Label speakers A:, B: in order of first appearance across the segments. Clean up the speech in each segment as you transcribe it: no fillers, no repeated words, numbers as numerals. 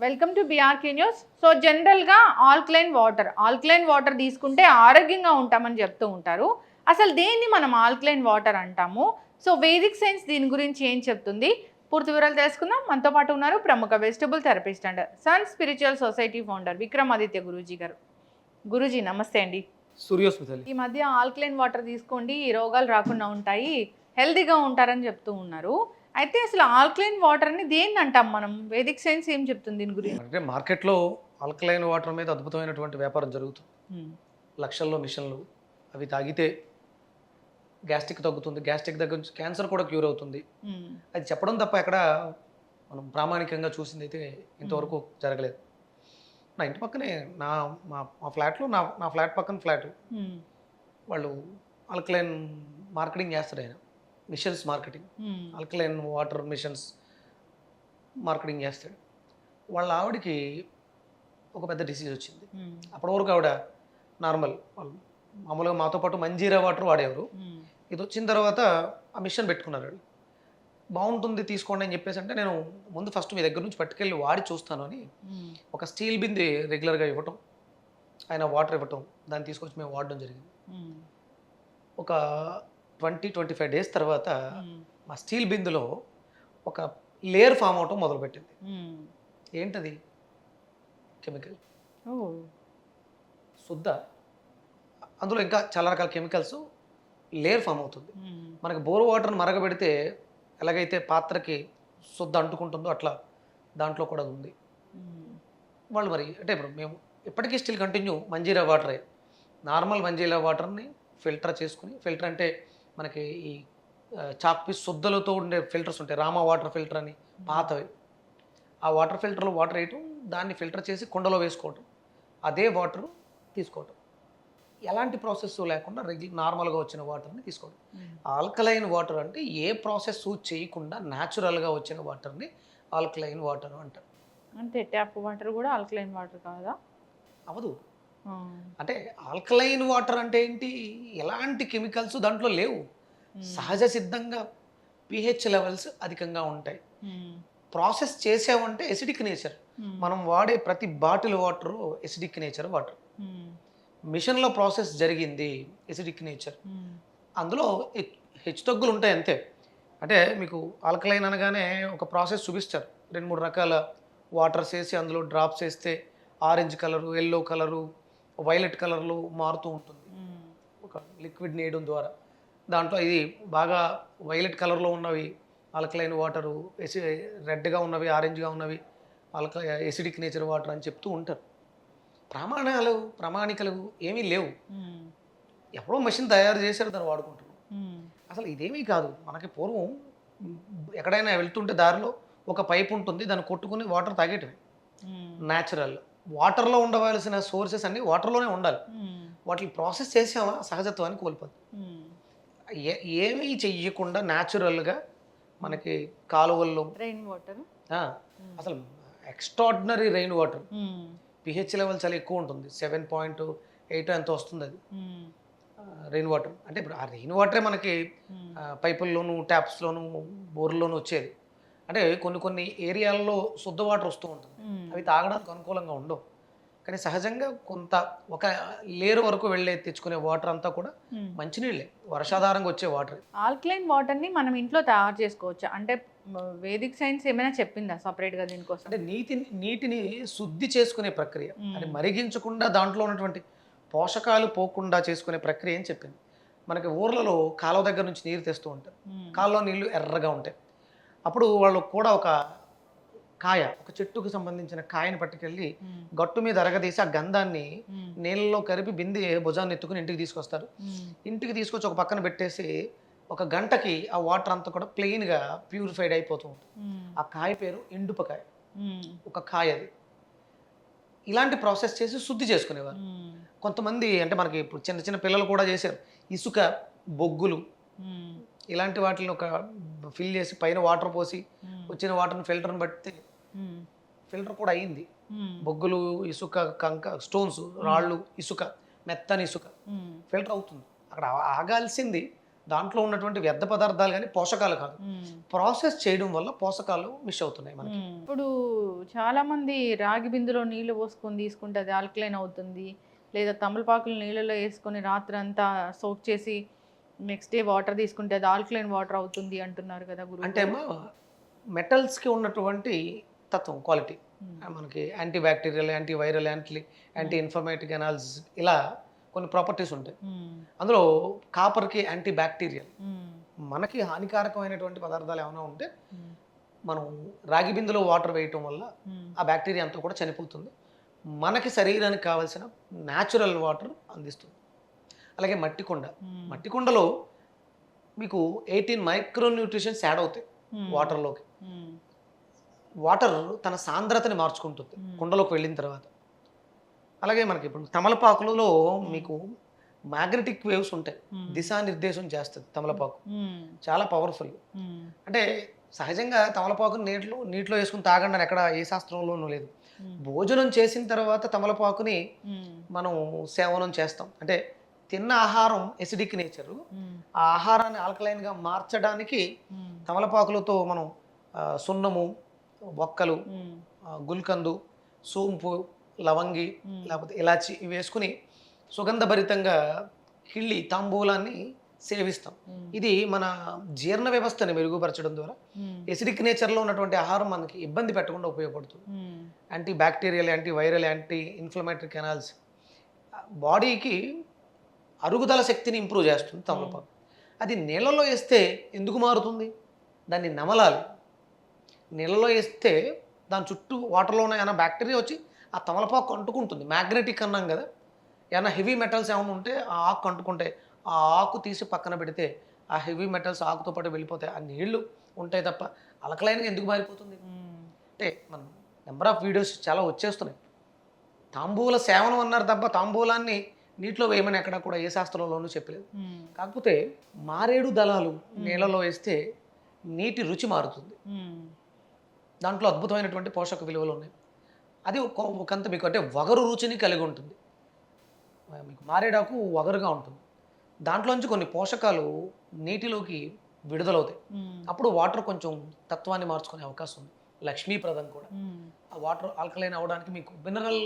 A: Welcome to BRK news. So జనరల్గా alkaline water తీసుకుంటే ఆరోగ్యంగా ఉంటామని చెప్తూ ఉంటారు. అసలు దేన్ని మనం ఆల్కలైన్ వాటర్ అంటాము? సో వేదిక్ సైన్స్ దీని గురించి ఏం చెప్తుంది? పూర్తి వివరాలు తెలుసుకుందాం. మనతో పాటు ఉన్నారు ప్రముఖ vegetable therapist and sun spiritual society founder Vikramaditya Guruji గారు. గురూజీ నమస్తే అండి.
B: సూర్యోస్మితలి
A: ఈ మధ్య ఆల్కలైన్ వాటర్ తీసుకోండి, ఈ రోగాలు రాకుండా ఉంటాయి, హెల్తీగా ఉంటారని చెప్తూ ఉన్నారు. అయితే అసలు ఆల్కలైన్ వాటర్ని దేన్ని అంటాం మనం? వేదిక్ సైన్స్ ఏం చెప్తుంది దీని గురించి?
B: అంటే మార్కెట్లో ఆల్కలైన్ వాటర్ మీద అద్భుతమైనటువంటి వ్యాపారం జరుగుతుంది. లక్షల్లో మిషన్లు, అవి తాగితే గ్యాస్ట్రిక్ తగ్గుతుంది, గ్యాస్ట్రిక్ దగ్గర నుంచి క్యాన్సర్ కూడా క్యూర్ అవుతుంది. అది చెప్పడం తప్ప ఎక్కడ మనం ప్రామాణికంగా చూసింది అయితే ఇంతవరకు జరగలేదు. నా ఇంటి పక్కనే నా మా మా ఫ్లాట్లో నా ఫ్లాట్ పక్కన ఫ్లాట్ వాళ్ళు ఆల్కలైన్ మార్కెటింగ్ చేస్తారు. ఆయన machines marketing, alkaline water machines marketing చేస్తాడు. వాళ్ళ ఆవిడకి ఒక పెద్ద డిసీజ్ వచ్చింది. అప్పటి వరకు ఆవిడ నార్మల్, వాళ్ళు మామూలుగా మాతో పాటు మంజీరా వాటర్ వాడేవారు. ఇది వచ్చిన తర్వాత ఆ మిషన్ పెట్టుకున్నారు. వాళ్ళు బాగుంటుంది తీసుకోండి అని చెప్పేసి అంటే నేను ముందు ఫస్ట్ మీ దగ్గర నుంచి పట్టుకెళ్ళి వాడి చూస్తాను అని ఒక స్టీల్ బింది రెగ్యులర్గా ఇవ్వటం, ఆయన వాటర్ ఇవ్వటం, దాన్ని తీసుకొచ్చి మేము వాడడం జరిగింది. ఒక 20-25 డేస్ తర్వాత మా స్టీల్ బిందులో ఒక లేయర్ ఫామ్ అవటం మొదలుపెట్టింది. ఏంటది? కెమికల్, శుద్ధ. అందులో ఇంకా చాలా రకాల కెమికల్స్ లేయర్ ఫామ్ అవుతుంది. మనకి బోర్ వాటర్ని మరగబెడితే ఎలాగైతే పాత్రకి శుద్ధ అంటుకుంటుందో అట్లా దాంట్లో కూడా ఉంది. వాళ్ళు మరి అంటే ఇప్పుడు మేము ఇప్పటికీ స్టిల్ కంటిన్యూ మంజీరా వాటరే, నార్మల్ మంజీరా వాటర్ని ఫిల్టర్ చేసుకుని, ఫిల్టర్ అంటే మనకి ఈ చాక్ పీస్ శుద్ధలతో ఉండే ఫిల్టర్స్ ఉంటాయి, రామా వాటర్ ఫిల్టర్ అని పాతవి. ఆ వాటర్ ఫిల్టర్లో వాటర్ వేయటం, దాన్ని ఫిల్టర్ చేసి కుండలో వేసుకోవటం, అదే వాటర్ తీసుకోవటం, ఎలాంటి ప్రాసెస్ లేకుండా నార్మల్గా వచ్చిన వాటర్ని తీసుకోవడం. ఆల్కలైన్ వాటర్ అంటే ఏ ప్రాసెస్ చేయకుండా న్యాచురల్గా వచ్చిన వాటర్ని ఆల్కలైన్ వాటర్ అంటారు.
A: అంటే ట్యాప్ వాటర్ కూడా ఆల్కలైన్ వాటర్ కాదా?
B: అవదు. అంటే ఆల్కలైన్ వాటర్ అంటే ఏంటి? ఎలాంటి కెమికల్స్ దాంట్లో లేవు, సహజ సిద్ధంగా pH లెవెల్స్ అధికంగా ఉంటాయి. ప్రాసెస్ చేసామంటే ఎసిడిక్ నేచర్. మనం వాడే ప్రతి bottle water acidic nature water. మిషన్లో ప్రాసెస్ జరిగింది, ఎసిడిక్ నేచర్. అందులో హెచ్చుతగ్గులు ఉంటాయి అంతే. అంటే మీకు ఆల్కలైన్ అనగానే ఒక ప్రాసెస్ చూపిస్తారు, 2-3 రకాల వాటర్స్ వేసి అందులో డ్రాప్స్ వేస్తే orange colour, yellow colour, violet కలర్లో మారుతూ ఉంటుంది ఒక లిక్విడ్ నేయడం ద్వారా. దాంట్లో ఇది బాగా వైలెట్ కలర్లో ఉన్నవి ఆల్కలైన్ వాటరు, రెడ్గా ఉన్నవి, ఆరెంజ్గా ఉన్నవి ఎసిడిక్ నేచర్ వాటర్ అని చెప్తూ ఉంటారు. ప్రామాణికలు ఏమీ లేవు. ఎప్పుడో మెషిన్ తయారు చేశారు, దాన్ని వాడుకుంటున్నాం. అసలు ఇదేమీ కాదు. మనకి పూర్వం ఎక్కడైనా వెళ్తుంటే దారిలో ఒక పైప్ ఉంటుంది, దాన్ని కొట్టుకుని వాటర్ తాగేటివి. న్యాచురల్ వాటర్లో ఉండవలసిన సోర్సెస్ అన్నీ వాటర్లోనే ఉండాలి. వాటిని ప్రాసెస్ చేసామా సహజత్వాన్ని కోల్పోదు. ఏమీ చెయ్యకుండా న్యాచురల్గా మనకి కాలువల్లో
A: రెయిన్ వాటర్,
B: అసలు extraordinary rain water, pH level చాలా ఎక్కువ ఉంటుంది, 7.8 ఎంత వస్తుంది అది రెయిన్ వాటర్. అంటే ఇప్పుడు ఆ రెయిన్ వాటరే మనకి పైపుల్లోను, ట్యాప్స్లోను, బోర్లోను వచ్చేది. అంటే కొన్ని ఏరియాల్లో శుద్ధ వాటర్ వస్తూ ఉంటుంది, అవి తాగడానికి అనుకూలంగా ఉండవు. కానీ సహజంగా కొంత ఒక లేరు వరకు వెళ్ళే తెచ్చుకునే వాటర్ అంతా కూడా మంచినీళ్ళే, వర్షాధారంగా వచ్చే వాటర్.
A: ఆల్కలైన్ వాటర్ని మనం ఇంట్లో తయారు చేసుకోవచ్చా? అంటే వేదిక్ సైన్స్ ఏమైనా చెప్పిందా సపరేట్గా దీనికోసం?
B: అంటే నీటిని శుద్ధి చేసుకునే ప్రక్రియ, అది మరిగించకుండా దాంట్లో ఉన్నటువంటి పోషకాలు పోకుండా చేసుకునే ప్రక్రియ అని చెప్పింది. మనకి ఊర్లలో కాలువ దగ్గర నుంచి నీరు తెస్తూ ఉంటారు, కాలువ నీళ్ళు ఎర్రగా ఉంటాయి. అప్పుడు వాళ్ళు కూడా ఒక చెట్టుకు సంబంధించిన కాయని పట్టుకెళ్ళి గట్టు మీద అరగదీసి ఆ గంధాన్ని నీళ్ళలో కలిపి బింది భుజాన్ని ఎత్తుకుని ఇంటికి తీసుకొస్తారు. ఇంటికి తీసుకొచ్చి ఒక పక్కన పెట్టేసి 1 గంటకి ఆ వాటర్ అంతా కూడా ప్లెయిన్గా ప్యూరిఫైడ్ అయిపోతూ ఉంటుంది. ఆ కాయ పేరు ఎండుపకాయ, ఒక కాయ అది. ఇలాంటి ప్రాసెస్ చేసి శుద్ధి చేసుకునేవారు. కొంతమంది అంటే మనకి ఇప్పుడు చిన్న చిన్న పిల్లలు కూడా చేశారు, ఇసుక, బొగ్గులు ఇలాంటి వాటిని ఒక ఫిల్ చేసి పైన వాటర్ పోసి వచ్చిన వాటర్ని ఫిల్టర్ని బట్టి ఫిల్టర్ కూడా అయ్యింది. బొగ్గులు, ఇసుక, కంక, స్టోన్స్, రాళ్ళు, ఇసుక, మెత్తని ఇసుక ఫిల్టర్ అవుతుంది. అక్కడ ఆగాల్సింది దాంట్లో ఉన్నటువంటి వ్యర్థ పదార్థాలు కానీ పోషకాలు కాదు. ప్రాసెస్ చేయడం వల్ల పోషకాలు మిస్ అవుతున్నాయి మనకి.
A: ఇప్పుడు చాలా మంది రాగి బిందులో నీళ్లు పోసుకొని తీసుకుంటే అది ఆల్కలైన్ అవుతుంది, లేదా తమలపాకులు నీళ్ళలో వేసుకొని రాత్రి అంతా సోక్ చేసి నెక్స్ట్ డే వాటర్ తీసుకుంటే అది ఆల్కలైన్ వాటర్ అవుతుంది అంటున్నారు కదా గురు.
B: అంటే అమ్మా మెటల్స్కి ఉన్నటువంటి తత్వం క్వాలిటీ మనకి anti bacterial, anti viral, anti informatic analysis ఇలా కొన్ని ప్రాపర్టీస్ ఉంటాయి. అందులో కాపర్కి యాంటీ బ్యాక్టీరియల్, మనకి హానికారకమైనటువంటి పదార్థాలు ఏమైనా ఉంటే మనం రాగి బిందులో వాటర్ వేయటం వల్ల ఆ బ్యాక్టీరియా అంతా కూడా చనిపోతుంది, మనకి శరీరానికి కావాల్సిన న్యాచురల్ వాటర్ అందిస్తుంది. అలాగే మట్టి కుండలో మీకు 18 మైక్రో న్యూట్రిషన్స్ యాడ్ అవుతాయి వాటర్లోకి. వాటర్ తన సాంద్రతని మార్చుకుంటుంది కుండలోకి వెళ్ళిన తర్వాత. అలాగే మనకి ఇప్పుడు తమలపాకులలో మీకు మ్యాగ్నెటిక్ వేవ్స్ ఉంటాయి, దిశానిర్దేశం చేస్తుంది తమలపాకు, చాలా పవర్ఫుల్. అంటే సహజంగా తమలపాకుని నీటిలో వేసుకుని తాగండి అని ఎక్కడ ఏ శాస్త్రంలోనూ లేదు. భోజనం చేసిన తర్వాత తమలపాకుని మనం సేవనం చేస్తాం. అంటే తిన్న ఆహారం ఎసిడిక్ నేచరు, ఆ ఆహారాన్ని ఆల్కలైన్గా మార్చడానికి తమలపాకులతో మనం సున్నము, వక్కలు, గుల్కందు, సోంపు, లవంగి లేకపోతే ఇలాచి ఇవి వేసుకుని సుగంధభరితంగా కిళ్ళి తాంబూలాన్ని సేవిస్తాం. ఇది మన జీర్ణ వ్యవస్థని మెరుగుపరచడం ద్వారా ఎసిడిక్ నేచర్లో ఉన్నటువంటి ఆహారం మనకి ఇబ్బంది పెట్టకుండా ఉపయోగపడుతుంది. Anti bacterial, anti viral, anti inflammatory canals, బాడీకి అరుగుదల శక్తిని ఇంప్రూవ్ చేస్తుంది తమలపాకు. అది నీళ్ళలో వేస్తే ఎందుకు మారుతుంది? దాన్ని నమలాలి. నీళ్ళలో వేస్తే దాని చుట్టూ వాటర్లో ఉన్న ఏమైనా బ్యాక్టీరియా వచ్చి ఆ తమలపాకు అంటుకుంటుంది. మ్యాగ్నెటిక్ అన్నాం కదా, ఏమైనా హెవీ మెటల్స్ ఏమైనా ఉంటే ఆ ఆకు అంటుకుంటే ఆ ఆకు తీసి పక్కన పెడితే ఆ హెవీ మెటల్స్ ఆకుతో పాటు వెళ్ళిపోతాయి. ఆ నీళ్లు ఉంటాయి తప్ప అలకలైనగా ఎందుకు మారిపోతుంది? అంటే మనం నెంబర్ ఆఫ్ వీడియోస్ చాలా వచ్చేస్తున్నాయి. తాంబూల సేవనం అన్నారు తప్ప తాంబూలాన్ని నీటిలో వేయమని ఎక్కడ కూడా ఏ శాస్త్రంలోనూ చెప్పలేదు. కాకపోతే మారేడు దళాలు నీళ్ళలో వేస్తే నీటి రుచి మారుతుంది, దాంట్లో అద్భుతమైనటువంటి పోషక విలువలు ఉన్నాయి. అది ఒకంత మీకు అంటే వగరు రుచిని కలిగి ఉంటుంది. మీకు మారేడాకు వగరుగా ఉంటుంది, దాంట్లోంచి కొన్ని పోషకాలు నీటిలోకి విడుదలవుతాయి. అప్పుడు వాటర్ కొంచెం తత్వాన్ని మార్చుకునే అవకాశం ఉంది. లక్ష్మీప్రదం కూడా ఆ వాటర్ ఆల్కలైన్ అవ్వడానికి మీకు మినరల్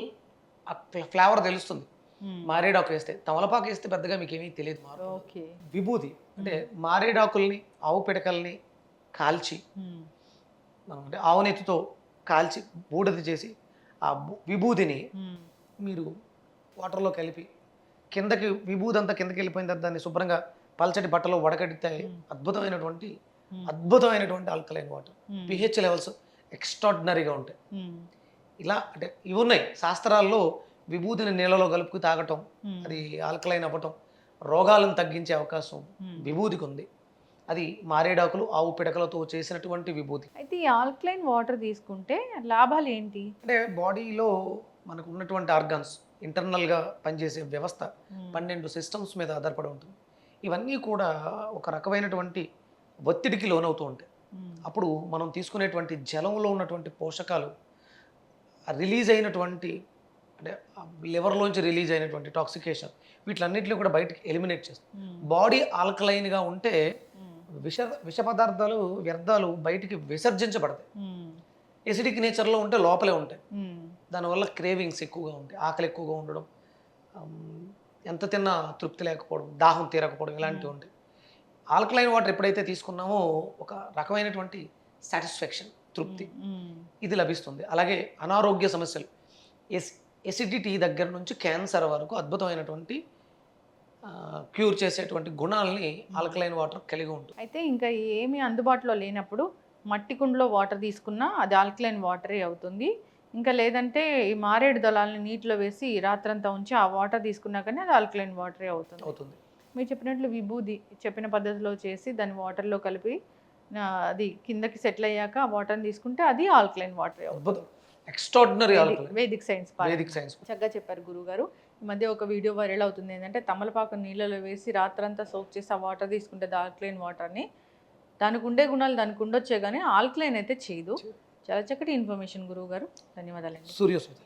B: ఫ్లేవర్ తెలుస్తుంది మారేడాకు వేస్తే. తమలపాకు వేస్తే పెద్దగా మీకు ఏమీ తెలియదు. విభూది అంటే మారేడాకుల్ని, ఆవు పిడకల్ని కాల్చి అంటే ఆవు నెత్తితో కాల్చి బూడిద చేసి ఆ విభూదిని మీరు వాటర్లో కలిపి కిందకి విభూది అంతా కిందకి వెళ్ళిపోయిన తర్వాత దాన్ని శుభ్రంగా పల్చటి బట్టలో వడకడితే అద్భుతమైనటువంటి ఆల్కలైన్ వాటర్. పిహెచ్ లెవెల్స్ ఎక్స్ట్రాడినరీగా ఉంటాయి. ఇలా అంటే ఇవి ఉన్నాయి శాస్త్రాల్లో. విభూతిని నీళ్ళలో కలుపుకు తాగటం, అది ఆల్కలైన్ అవ్వటం, రోగాలను తగ్గించే అవకాశం విభూతికి ఉంది. అది మారేడాకులు, ఆవు పిడకలతో చేసినటువంటి విభూతి.
A: అయితే ఈ ఆల్కలైన్ వాటర్ తీసుకుంటే లాభాలు ఏంటి?
B: అంటే బాడీలో మనకు ఉన్నటువంటి ఆర్గాన్స్, ఇంటర్నల్గా పనిచేసే వ్యవస్థ 12 సిస్టమ్స్ మీద ఆధారపడి ఉంటుంది. ఇవన్నీ కూడా ఒక రకమైనటువంటి ఒత్తిడికి లోనవుతూ ఉంటాయి. అప్పుడు మనం తీసుకునేటువంటి జలంలో ఉన్నటువంటి పోషకాలు రిలీజ్ అయినటువంటి అంటే లివర్లోంచి రిలీజ్ అయినటువంటి టాక్సికేషన్ వీటిలన్నింటినీ కూడా బయటకి ఎలిమినేట్ చేస్తుంది. బాడీ ఆల్కలైన్గా ఉంటే విష పదార్థాలు, వ్యర్థాలు బయటికి విసర్జించబడతాయి. ఎసిడిక్ నేచర్లో ఉంటే లోపలే ఉంటాయి. దానివల్ల క్రేవింగ్స్ ఎక్కువగా ఉంటాయి, ఆకలి ఎక్కువగా ఉండడం, ఎంత తిన్నా తృప్తి లేకపోవడం, దాహం తీరకపోవడం ఇలాంటివి ఉంటాయి. ఆల్కలైన్ వాటర్ ఎప్పుడైతే తీసుకున్నామో ఒక రకమైనటువంటి సాటిస్ఫాక్షన్, తృప్తి ఇది లభిస్తుంది. అలాగే అనారోగ్య సమస్యలు, ఎసిడిటీ దగ్గర నుంచి క్యాన్సర్ వరకు అద్భుతమైనటువంటి క్యూర్ చేసేటువంటి గుణాలని ఆల్కలైన్ వాటర్ కలిగి ఉంటుంది.
A: అయితే ఇంకా ఏమీ అందుబాటులో లేనప్పుడు మట్టి కుండలో వాటర్ తీసుకున్నా అది ఆల్కలైన్ వాటరే అవుతుంది. ఇంకా లేదంటే ఈ మారేడు దళాలని నీటిలో వేసి రాత్రంతా ఉంచి ఆ వాటర్ తీసుకున్నా కానీ అది ఆల్కలైన్ వాటరే అవుతుంది. మీరు చెప్పినట్లు విభూది చెప్పిన పద్ధతిలో చేసి దాన్ని వాటర్లో కలిపి అది కిందకి సెటిల్ అయ్యాక ఆ వాటర్ని తీసుకుంటే అది ఆల్కలైన్ వాటరే అవుతుంది.
B: ఎక్స్ట్రాడినరీ
A: వేదిక్ సైన్స్ చక్కగా చెప్పారు గురుగారు. ఈ మధ్య ఒక వీడియో వైరల్ అవుతుంది ఏంటంటే తమలపాకు నీళ్ళలో వేసి రాత్రంతా సోక్ చేసి ఆ వాటర్ తీసుకుంటే ఆల్కలైన్ వాటర్ని, దానికి ఉండే గుణాలు దానికి ఉండొచ్చే కానీ ఆల్కలైన్ అయితే చేయదు. చాలా చక్కటి ఇన్ఫర్మేషన్ గురువు గారు, ధన్యవాదాలండి.
B: సూర్యోస్మిత.